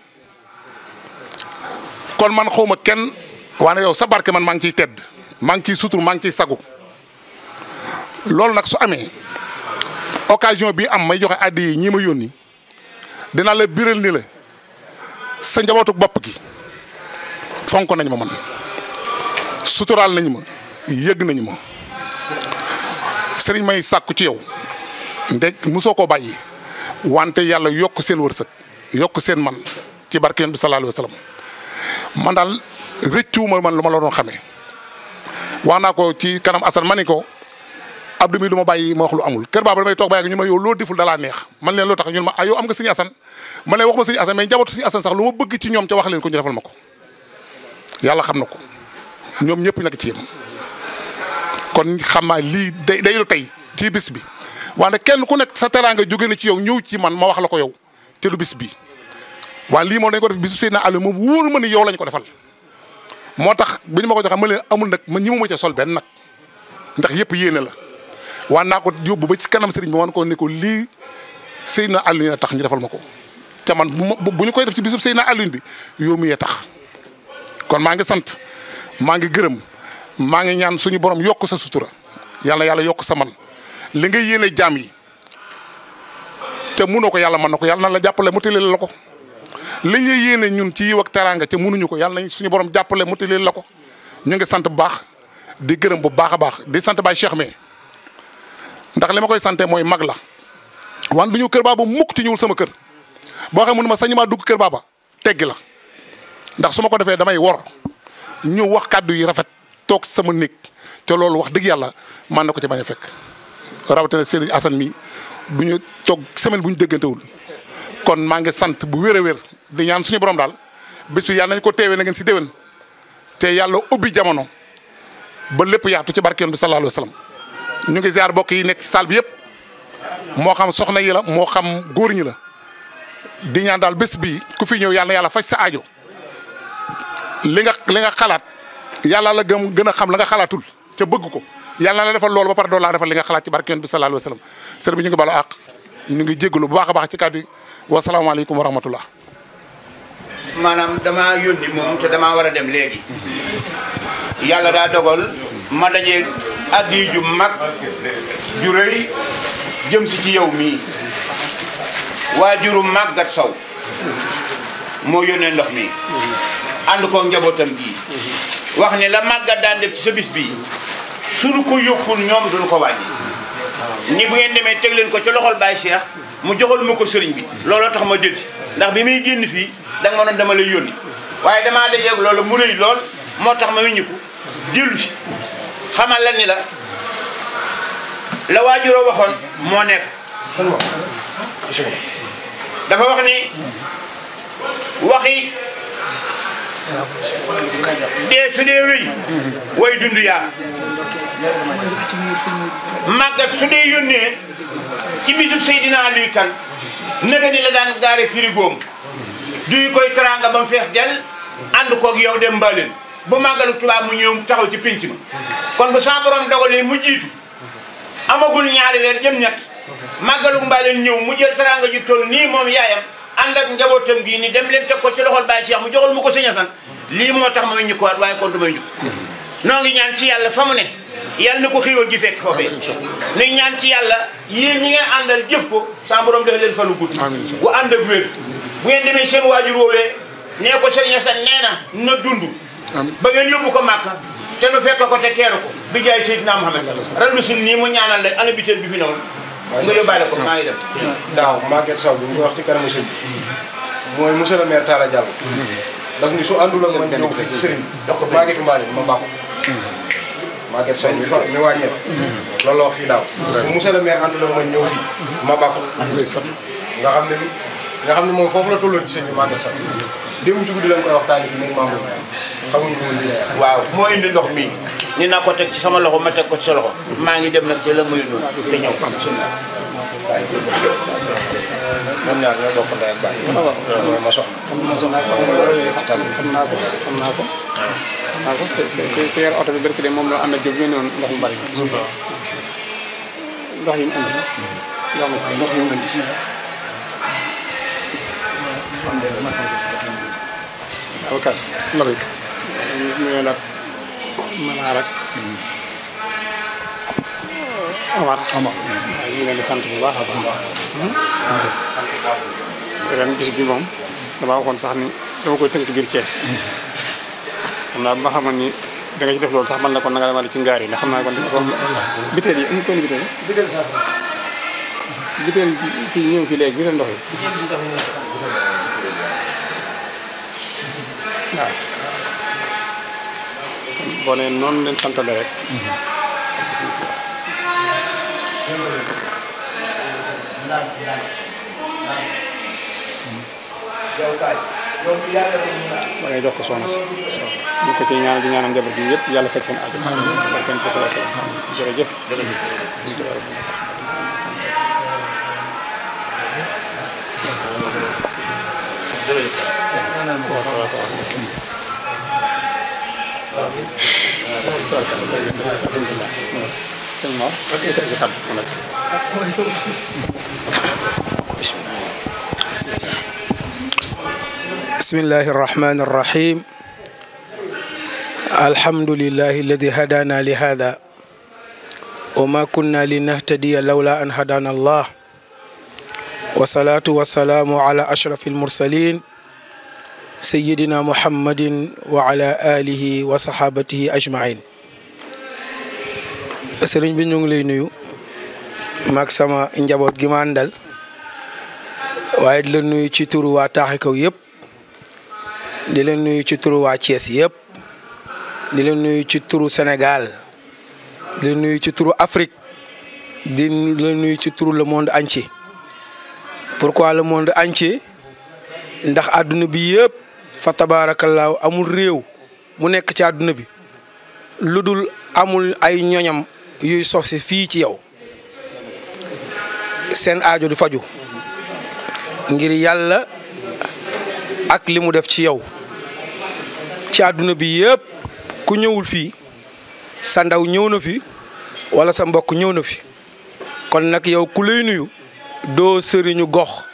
kon man xawma kenn waane yow sa barke man maa ngi ciy tedd maa ngi ciy sutur maa ngi ciy sagu loolu nag su amee occasion bi am may joxe addi yi ñii ma yónni dinaa la biral ni la sa njabootuk bopp gi fonk nañ ma man suturaal nañ ma yëg nañ ma sëriñ may sàkku ci yow ndeg mosoo koo bàyyi wante yàlla yokk seen wërsëg yokk seen man ci barke Yonent bi sallallahu alayhi wa sallam man daal rëccuwuma man lu ma la doon xamee wax naa ko ci kanam Assane ma ni ko Abdou mi du ma bàyyi ma wax lu amul kër baaba damay toog ba yàgg ñu ma yow loo deful dalaa neex man leen loo tax ñun ma yow am nga sëñ Assane man leen wax ma sëñ Assane mais njabootu sëñ Assane sax lu ma bëgg ci ñoom ca wax leen ko ñu defal ma ko yàlla xam na ko ñoom ñëpp nag ci yem kon xam naa lii day lu tey ci bis bi wante kenn ku nekk sa teraanga jóge na ci yow ñëw ci man ma wax la ko yow te lu bis bi waaye lii moom dañ ko def bisu Seydina Alioune moom wóor ma ni yow lañ ko defal moo tax bi ñu ma ko joxee ma leen amul nag man ñi ma ca sol benn nag ndax yëpp yéene la waan naa ko yóbbu ba ci kanam sëriñ bi man ko ne ko lii Seydina Alioune tax ñu defal ma ko te man bu ñu koy def ci bisu Seydina Alioune bi yow mi yee tax kon maa ngi sant maa ngi gërëm maa ngi ñaan suñu borom yokk sa sutura yàlla yokk sa man li nga yéene jaam yi te munoo ko yàlla mën na ko yàlla na la jàppale mu tëleel la ko li nga yéene ñun ci yiw ak teraanga te munuñu ko yàlla nañ suñu borom jàppale mu tëleel la ko ñu ngi sant bu baax di gërëm bu baax a baax di sant Baye Cheikh me ndax li ma koy sante mooy mag la wan du ñu kër baaba mukk ci ñëwul sama kër boo xam ne ma sañ maa dugg kër baaba teggi la ndax su ma ko defee damay wor ñëw wax kàddu yi rafet toog sama néeg te loolu wax dëgg yàlla man na ko ci bañ a fekk rawatina Serigne Assane mi du ñu toog semaine bu ñu déggantewul kon maa ngi sant bu wér a wér di ñaan suñu borom daal bés bi yàlla nañ ko teewee na ngeen si déwén te yàlla ubbi jamono ba lépp yaatu ci barke Yonent bi sallallahu alayhi wa sallam ñu ngi ziar bokk yi nekk ci salle bi yëpp moo xam soxna yi la moo xam góor ñi la di ñaan daal bés bii ku fi ñëw yàlla na yàlla faj sa aajo li nga xalaat yàlla la gën a xam la nga xalaatul ca bëgg ko yàlla na la defal loolu ba pare doo laa defal li nga xalaat ci barke Yonent bi sallallahu alayhi wa sallam sëriñ bi ñu ngi balu àq ñu ngi jégalu bu baax a baax ci kàddu yi wasalaamaaleykum wa rahmatullah. maanaam damaa yónni moom te damaa war a dem léegi yàlla daa dogal ma dajeeg addi ju mag ju rëy jëm si ci yow mii waajuru Màggat Sow moo yónnee ndox mi ànd ko njabootam gii wax ne la Màggat daan def ci sa bis bii suñu ko yokkul ñoom duñu ko wàññi ni bu ngeen demee teg leen ko ci loxol Baye Cheikh mu joxal ma ko sëriñ bi looloo tax ma delsi ndax bi muy génn fii danga ma doon dama lay yónni waaye damaa dajeeg loolu mu rëy lool moo tax ma wiññiku dellu si xamal la ni la waajuroo waxoon moo nekk dafa wax ni waxi dee su dee wéy way dund yaa Màggat su dee yónnee ci bisub Seydina Aliou Kane nega ni la daan gaare firigoom duy koy teranga ba mu feex del ànd koog yow dem mbaleen bu màggalu tubaab mu ñëw taxaw ci pénc ma kon bu sa borom dogalee mu jiitu amagul ñaari weer jëm ñett màggalu mbaaleen ñëw mu jël teranga ji toll nii moom yaayam ànd ak njabootam bii ni dem leen teg ko ci loxol Baye Cheikh mu joxal mu ko Sëñ Asan lii moo tax may ñu ko waat waaye kon du may ñu noo ngi ñaan ci yàlla fa mu ne yàlla na ko xéewal gi fekk foofee ni ñaan ci yàlla yéen ñi ngeen àndal jëf ko sa borom def leen fanu gudd bu ànd ak wér bu ngeen demee seen waajur woowee nee ko Sëñ Asan nee na dund ba ngeen yóbbu ko Màkka te nu fekk ko te teeru ko bi jaay Seydina Muhammad ren sul nii mu ñaanal la ana biteel bi fi newoon nga yóbbaale ko maa ngi dem daaw Màggat Sow bi ñu ko wax ci kanamu sëñ bi mooy monsieur le maire Talla Diallo daf ni su àndul ak man ñëw fekk sëriñ dox ko Màggatu Mbaale ma baaxu Màggat Sow mi wàññeeku loolu la wax fii daaw bu monsieur le maire àndul ak man ñëw fii ma baaxu nga xam ne moom foofu la tolloon ci sëñ bi Màggat Sow démb ci guddi lañ koy waxtaanee bi nekk membre xamuñu woon li waaw moo indi ndox mi ni naa ko teg ci sama loxo ma teg ko ci sa loxo maa ngi dem nag ci la muy noonu te ñëw ñoom ñaar ñoo bokk ndey ak baay mooy ma soxna xam naa ko te yor oto bi barki de moom la ànd ak jóg ñu noonu ndox mu bari ndox yi mu indi ndox yi mu indi alkaat la rek ñu la Manar ak Omar ñu leen di sant bu baax a baax ren bis bi moom damaa waxoon sax ni dama koy tënk biir Thiès xam naa ba xamoon ni da nga ci def loolu sax man la kon na nga demal ci ngaar yi ndax xam naa kon biteel yi amul benn biteel sax biteel fii ñëw fii léegi biteel ndox yi waaw boo nee noonu leen santale rek da ngay jox ko soxna si ñu ko ci ñaan di ñaanal njaboot bi yëpp yàlla fekk seen aajo barkeen ko sa jërëjëf بسم الله الرحمن الرحيم الحمد لله الذي هدانا لهذا وما كنا لنهتدي لولا أن هدانا الله والصلاة والسلام على أشرف المرسلين سيدنا محمد وعلى آله وصحابته أجمعين sëriñ bi ñu ngi lay nuyu maag sama njaboot gi ma àndal waaye di la nuyu ci turu waa Taaxi Kaw yëpp di la nuyu ci turu waa Thiès yëpp di la nuyu ci turu Sénégal di la nuyu ci turu Afrique di la nuyu ci turu le monde entier. Pourquoi le monde entier ndax àdduna bi yëpp fa tabaarakallaahu amul réew mu nekk ci àdduna bi lu dul amul ay ñoñam yuy sof si fii ci yow seen aajo du faju ngir yàlla ak li mu def ci yow ci àdduna bi yëpp ku ñëwul fii sa ndaw ñëw na fi wala sa mbokk ñëw na fi kon nag yow ku lay nuyu doo sëriñu gox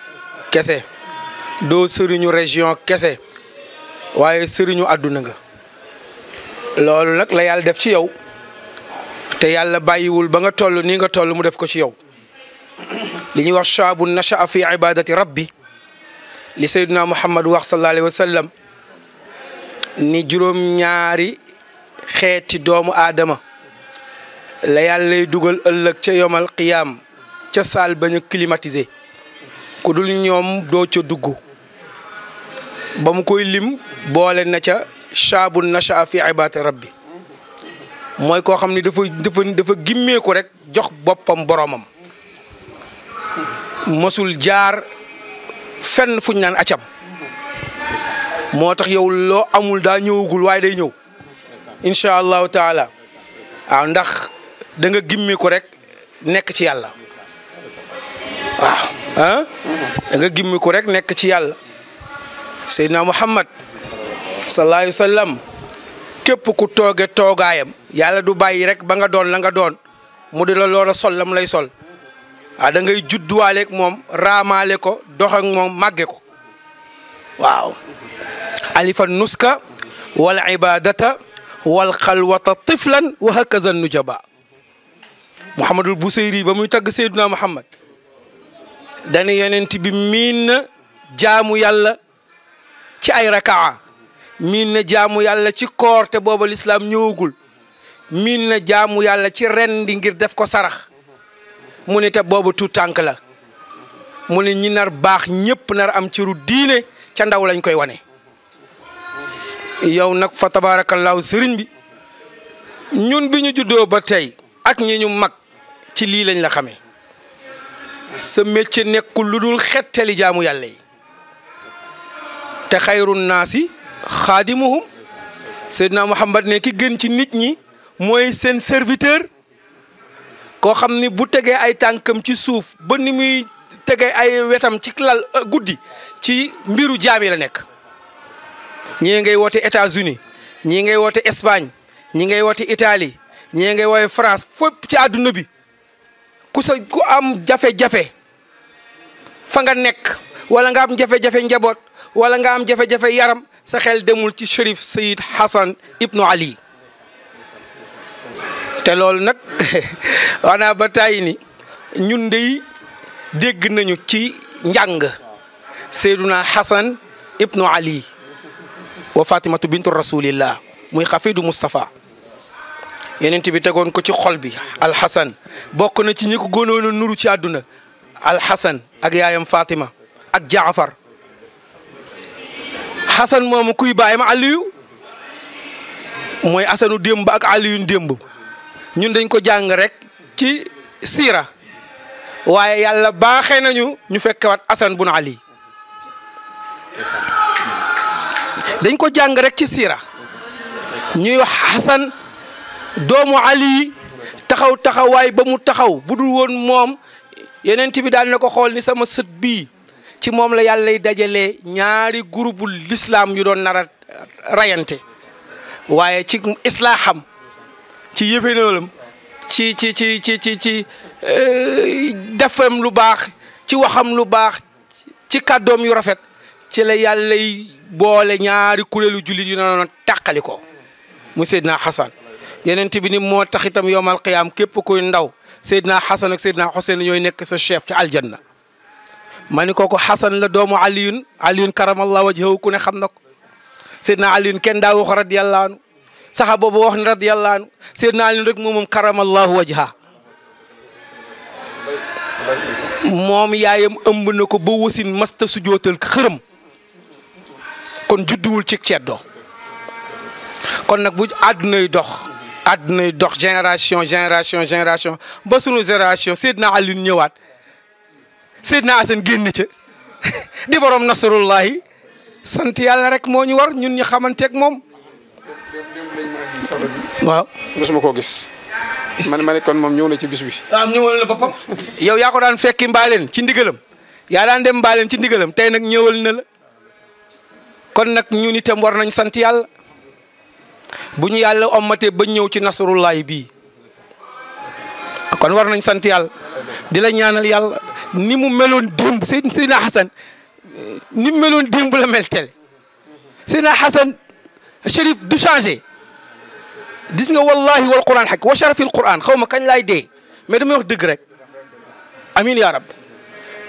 kese doo sëriñu région kese waaye sëriñu àdduna nga loolu nag la yàlla def ci yow te yàlla bàyyiwul ba nga toll nii nga toll mu def ko ci yow li ñuy wax shaabun nasha'a fi ibadati rabbi li sayyidina muhammad wax sallallahu alayhi wa sallam ni juróom-ñaari xeeti doomu aadama la yàlla lay dugal ëllëg ca yomal qiyaam ca saal bañ a climatisé ku dul ñoom doo ca dugg ba mu koy lim boole na ca shaabun nasha'a fi ibadati rabbi mooy koo xam ni dafa gimmeeku rek jox boppam boromam mosul jaar fenn fuñ naan acam moo tax yow loo amul daa ñëwagul waaye day ñëw incha allahu taala waaw ndax da nga gimmeeku rek nekk ci yàlla waaw ah da nga gimmeeku rek nekk ci yàlla Seydina Muhammad sallallahu alayhi wa sallam képp ku tooge toogaayam yàlla du bàyyi rek ba nga doon la nga doon mu di la loola sol lam lay sol waaw da ngay judduwaale ak moom raamaale ko dox ak moom màgge ko waaw alifa nuska wal ibadata wal xalwata tiflan wa hakaza nujaba Muhammadul Busayri ba muy tagg Seydina Muhammad dana yonent bi miin na jaamu yàlla ci ay rakaa miin na jaamu yàlla ci koor te booba lislaam ñëwagul miin na jaamu yàlla ci rendi ngir def ko sarax mu ne te boobu tuut tànk la mu ne ñi nar baax ñëpp nar am ciru diine ca ndaw lañ koy wane yow nag fa tabaarakallaahu sëriñ bi ñun bi ñu juddoo ba tey ak ñi ñu mag ci lii lañ la xamee sa métier nekkul lu dul xettali jaamu yàlla yi te xayru naasi xaadimuhum Seydina Muhammad ne ki gën ci nit ñi mooy seen serviteur koo xam ni bu tegee ay tànkam ci suuf ba ni muy tegee ay wetam ci lal guddi ci mbiru jaam yi la nekk ñii ngay woote États-Unis ñii ngay woote Espagne ñii ngay woote Italie ñii ngay woote France fépp ci àdduna bi ku am jafe-jafe fa nga nekk wala nga am jafe-jafe njaboot wala nga am jafe-jafe yaram sa xel demul ci Chérif Sayid Hassan Ibnu Ali te loolu nag wax naa ba tàyyi ni ñun dey dégg nañu ci njàng Seyduna Hassan Ibnu Ali wa Fatimatu bintu rasulillah muy xafidu Moustapha yeneen bi tegoon ko ci xol bi Alxasan bokk na ci ñi ko gënoon a nuru ci àdduna Alxasan ak yaayam Fatima ak Jaafar Xasan moomu kuy bàyyam Aliyu mooy Asanu démb ak Aliyun démb ñun dañ ko jàng rek ci siira waaye yàlla baaxee nañu ñu fekkewaat Asan bun Ali dañ ko jàng rek ci siira ñuy wax Xasan doomu Ali taxaw taxawaay ba mu taxaw bu dul woon moom yeneen bi daan na ko xool ni sama sët bii ci moom la yàlla lay dajalee ñaari groupe l'islam yu doon nar a rayante waaye ci islaaxam ci yëfenoolam ci defam lu baax ci waxam lu baax ci kàddoom yu rafet ci la yàlla lay boole ñaari kuréelu jullit yu noonu tàqali ko mu Seydina Xasan yeneen bi ni moo tax itam yowmal qiyaam képp kuy ndaw Seydina Xasan ak Seydina Xuseyn ñooy nekk sa chef ci aljanna ma ni kooku Xasan la doomu Aliyun karamallahu wajhahu ku ne xam na ko Seydina Aliyun kenn daa wax radiyallahu anhu saxa boobu wax ni radiyallahu anhu Seydina Aliyun rek moom karamallahu wajha moom yaayam ëmb na ko ba wasin masta sujootal xërëm kon judduwul ci ceddoo kon nag bu àddunay dox génération ba sunu génération Seydina Aliyun ñëwaat Seydina Asan génn ca di borom nasrullahi sant yàlla rek moo ñu war ñun ñu xamanteeg moom waaw. mosuma koo gis. ma ne kon moom ñëw na ci bis bi. waaw ñëwal na boppam. yow yaa ko daan fekki mbaaleen ci ndigalam yaa daan dem mbaaleen ci ndigalam tey nag ñëwal na la kon nag ñun itam war nañ sant yàlla bu ñu yàlla ommatee ba ñëw ci nasrullahi bii kon war nañ sant yàlla di la ñaanal yàlla ni mu meloon démb Seydina Hassan ni mu meloon démb la mel teel Seydina Hassan Chérif du changé gis nga wallahi wal quran xaq wa sharafil quran xaw ma kañ laay dee mais damay wax dëgg rek amin ya rab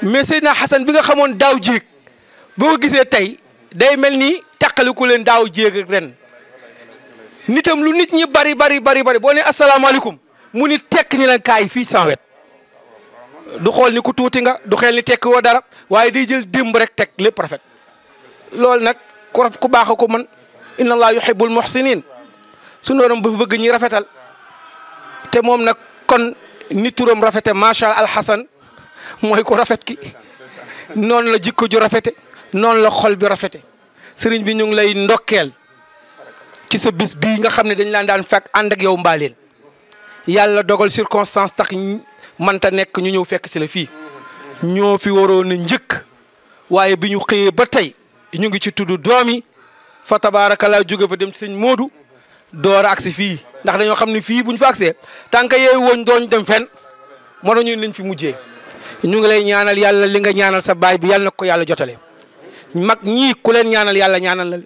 mais Seydina Hassan bi nga xamoon daaw jéeg boo gisee tey day mel ni teqaliku leen daaw jéeg ak ren nitam lu nit ñi bari boo ne asalaamaaleykum mu ni tekk ni leen kaay fii sans wet du xool ni ku tuuti nga du xel ni tekk woo dara waaye day jël démb rek teg lépp rafet loolu nag ku baax a ko man inna allah yuhibbul muhsinin su nooram ba bëgg ñi rafetal te moom nag kon ni turam rafete macha allah alxasan mooy ko rafet ki noonu la jikko ju rafete noonu la xol bi rafete sëriñ bi ñu ngi lay ndokkeel ci sa bis bii nga xam ne dañ laan daan fekk ànd ak yow mbaaleen yàlla dogal circonstance tax manta nekk ñu ñëw fekk si la fii ñoo fi waroon a njëkk waaye bi ñu xëyee ba tey ñu ngi ci tudd doom yi fa tabaarakallaa jóge fa dem ci sëñ Moodu door a agsi fii ndax dañoo xam ne fii bu ñu fa agsee tànk yeewu woñ dooñ dem fen moo tax ñu lañ fi mujjee ñu ngi lay ñaanal yàlla li nga ñaanal sa baay bi yàlla na ko yàlla jotale mag ñii ku leen ñaanal yàlla ñaanal la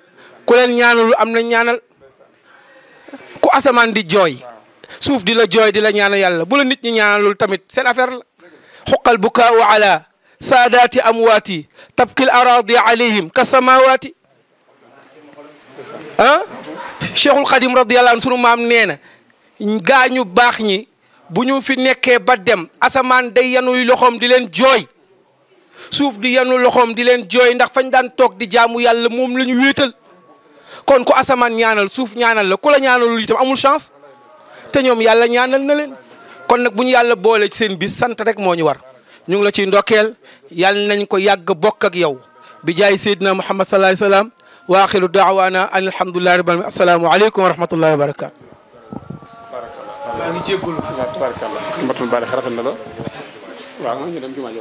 ku leen ñaanalu am na ñaanal ku asamaan di jooy suuf di la jooy di la ñaanal yàlla bu la nit ñi ñaanalul tamit seen affaire la xuqal bukaau ala saadaati amwaati tabkil aradi alayhim ka samawaati ah cheikhul xadim radiyallahu anhu sunu maam nee na gaañu baax ñi bu ñu fi nekkee ba dem asamaan day yanuy loxoom di leen jooy suuf di yanu loxoom di leen jooy ndax fañ daan toog di jaamu yàlla moom la ñu wéetal kon ku asamaan ñaanal suuf ñaanal la ku la ñaanalul itam amul chance te ñoom yàlla ñaanal na leen kon nag bu ñu yàlla boole ci seen bis sant rek moo ñu war ñu ngi la ciy ndokkeel yàlla nañ ko yàgg bokk ak yow bi jaay Seydina Muhammad sallallahu alayhi wa sallam wa axiru daawaana an alhamdulillahi rabbil alamin assalaamu aleykum wa rahmatullahi wa barakatu maa ngi jéggulu tabarakallah mbatul bari rafet na la waaw ñu dem jumaa ji